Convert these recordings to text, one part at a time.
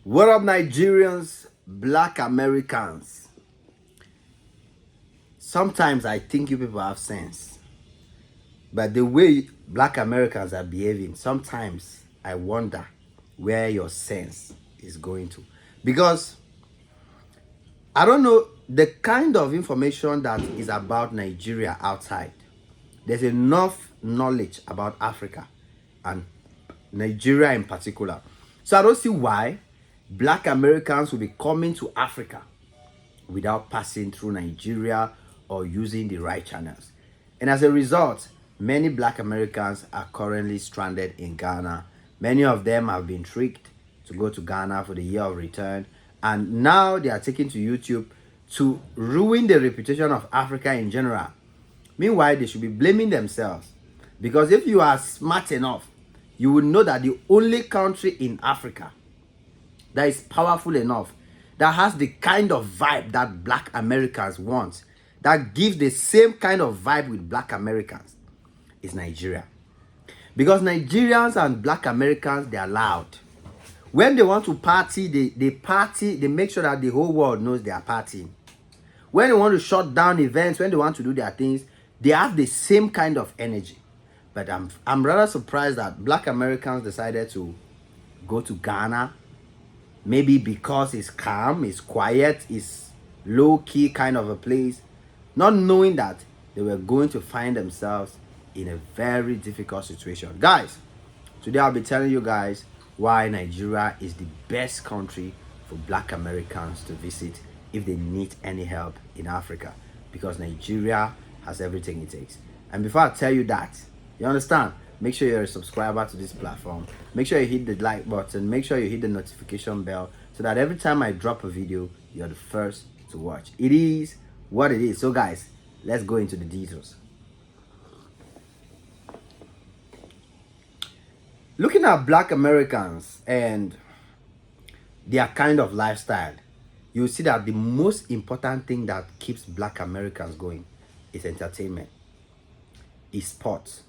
What up, Nigerians, Black Americans? Sometimes I think you people have sense, but the way Black Americans are behaving, sometimes I wonder where your sense is going to. Because I don't know the kind of information that is about Nigeria outside. There's enough knowledge about Africa and Nigeria in particular. So I don't see why Black Americans will be coming to Africa without passing through Nigeria or using the right channels. And as a result, many Black Americans are currently stranded in Ghana. Many of them have been tricked to go to Ghana for the year of return. And now they are taken to YouTube to ruin the reputation of Africa in general. Meanwhile, they should be blaming themselves. Because if you are smart enough, you will know that the only country in Africa that is powerful enough, that has the kind of vibe that Black Americans want, that gives the same kind of vibe with Black Americans, is Nigeria. Because Nigerians and Black Americans, they are loud. When they want to party, they party, they make sure that the whole world knows they are partying. When they want to shut down events, when they want to do their things, they have the same kind of energy. But I'm rather surprised that Black Americans decided to go to Ghana. Maybe because it's calm, it's quiet, it's low-key kind of a place, not knowing that they were going to find themselves in a very difficult situation. Guys, today I'll be telling you guys why Nigeria is the best country for Black Americans to visit if they need any help in Africa. Because Nigeria has everything it takes. And before I tell you that, you understand? Make sure you're a subscriber to this platform. Make sure you hit the like button. Make sure you hit the notification bell so that every time I drop a video, you're the first to watch. It is what it is. So guys, let's go into the details. Looking at Black Americans and their kind of lifestyle, you'll see that the most important thing that keeps Black Americans going is entertainment, is sports,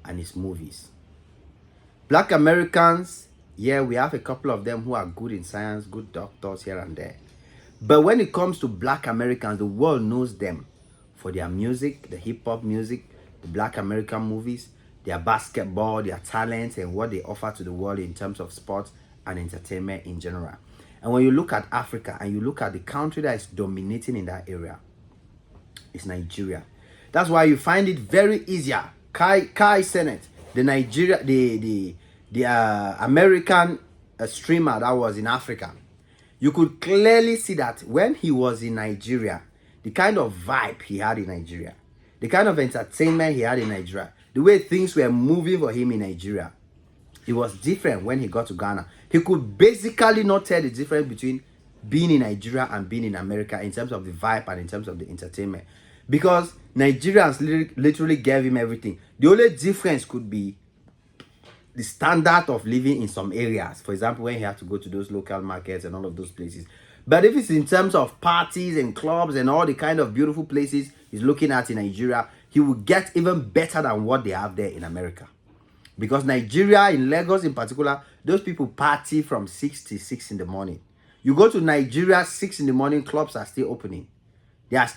and it's movies. Black Americans, yeah, we have a couple of them who are good in science, good doctors here and there. But when it comes to Black Americans, the world knows them for their music, the hip-hop music, the Black American movies, their basketball, their talents, and what they offer to the world in terms of sports and entertainment in general. And when you look at Africa and you look at the country that is dominating in that area, it's Nigeria. That's why you find it very easier. Kai Senate, the American streamer that was in Africa, you could clearly see that when he was in Nigeria, the kind of vibe he had in Nigeria, the kind of entertainment he had in Nigeria, the way things were moving for him in Nigeria, it was different when he got to Ghana. He could basically not tell the difference between being in Nigeria and being in America in terms of the vibe and in terms of the entertainment. Because Nigerians literally gave him everything. The only difference could be the standard of living in some areas. For example, when he had to go to those local markets and all of those places. But if it's in terms of parties and clubs and all the kind of beautiful places he's looking at in Nigeria, he will get even better than what they have there in America. Because Nigeria, in Lagos in particular, those people party from 6 to 6 in the morning. You go to Nigeria, 6 in the morning, clubs are still opening.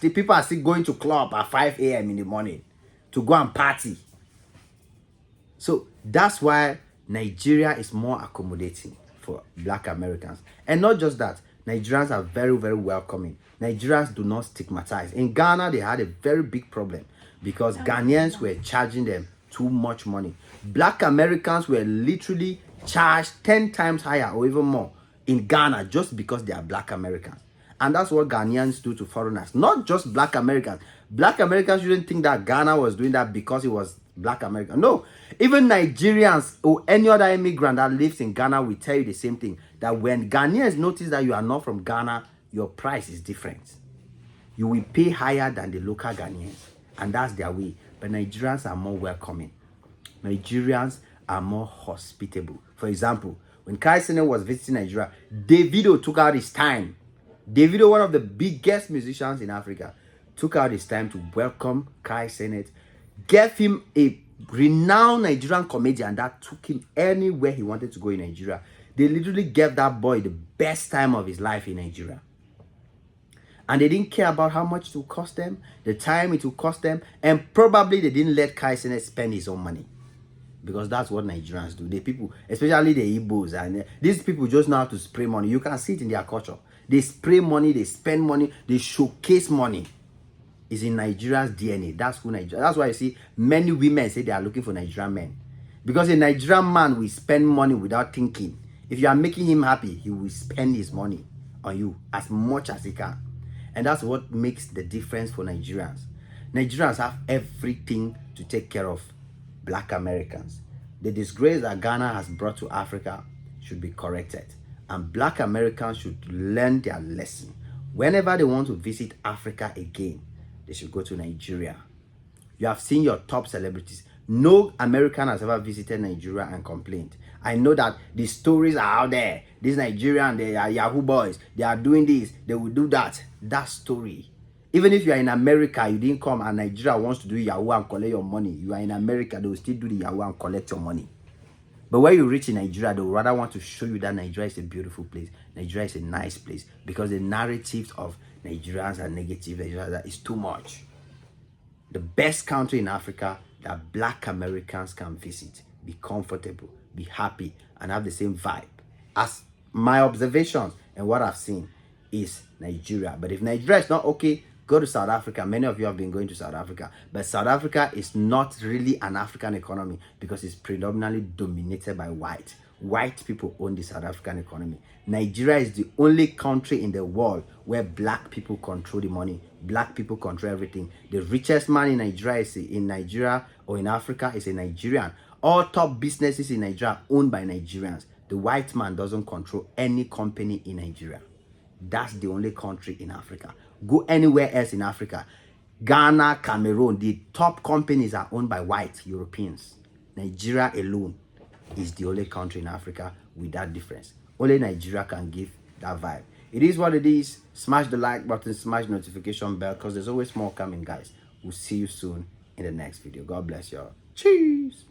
People are still going to club at 5 a.m. in the morning to go and party. So that's why Nigeria is more accommodating for Black Americans. And not just that, Nigerians are very, very welcoming. Nigerians do not stigmatize. In Ghana, they had a very big problem because Ghanaians were charging them too much money. Black Americans were literally charged 10 times higher or even more in Ghana just because they are Black Americans. And that's what Ghanaians do to foreigners. Not just Black Americans. Black Americans shouldn't think that Ghana was doing that because it was Black American. No. Even Nigerians or any other immigrant that lives in Ghana will tell you the same thing. That when Ghanaians notice that you are not from Ghana, your price is different. You will pay higher than the local Ghanaians. And that's their way. But Nigerians are more welcoming. Nigerians are more hospitable. For example, when Kai Sene was visiting Nigeria, Davido took out his time. Davido, one of the biggest musicians in Africa, took out his time to welcome Kai Senate, gave him a renowned Nigerian comedian that took him anywhere he wanted to go in Nigeria. They literally gave that boy the best time of his life in Nigeria. And they didn't care about how much it would cost them, the time it would cost them, and probably they didn't let Kai Cenat spend his own money. Because that's what Nigerians do. The people, especially the Igbos, and these people just know how to spray money. You can see it in their culture. They spray money, they spend money, they showcase money. It's in Nigeria's DNA. That's who Nigeria. That's why you see many women say they are looking for Nigerian men. Because a Nigerian man will spend money without thinking. If you are making him happy, he will spend his money on you as much as he can. And that's what makes the difference for Nigerians. Nigerians have everything to take care of Black Americans. The disgrace that Ghana has brought to Africa should be corrected. And Black Americans should learn their lesson. Whenever they want to visit Africa again, they should go to Nigeria. You have seen your top celebrities. No American has ever visited Nigeria and complained. I know that the stories are out there. These Nigerians, they are Yahoo boys. They are doing this. They will do that. That story. Even if you are in America, you didn't come and Nigeria wants to do Yahoo and collect your money. You are in America, they will still do the Yahoo and collect your money. But when you reach in Nigeria, they will rather want to show you that Nigeria is a beautiful place. Nigeria is a nice place. Because the narratives of Nigerians are negative. Nigeria is too much. The best country in Africa that Black Americans can visit, be comfortable, be happy, and have the same vibe. As my observations and what I've seen is Nigeria. But if Nigeria is not okay, go to South Africa. Many of you have been going to South Africa. But South Africa is not really an African economy because it's predominantly dominated by white. White people own the South African economy. Nigeria is the only country in the world where Black people control the money. Black people control everything. The richest man in Nigeria or in Africa is a Nigerian. All top businesses in Nigeria are owned by Nigerians. The white man doesn't control any company in Nigeria. That's the only country in Africa. Go anywhere else in Africa. Ghana, Cameroon, the top companies are owned by white Europeans. Nigeria alone is the only country in Africa with that difference. Only Nigeria can give that vibe. It is what it is. Smash the like button, smash the notification bell because there's always more coming, guys. We'll see you soon in the next video. God bless y'all. Cheers.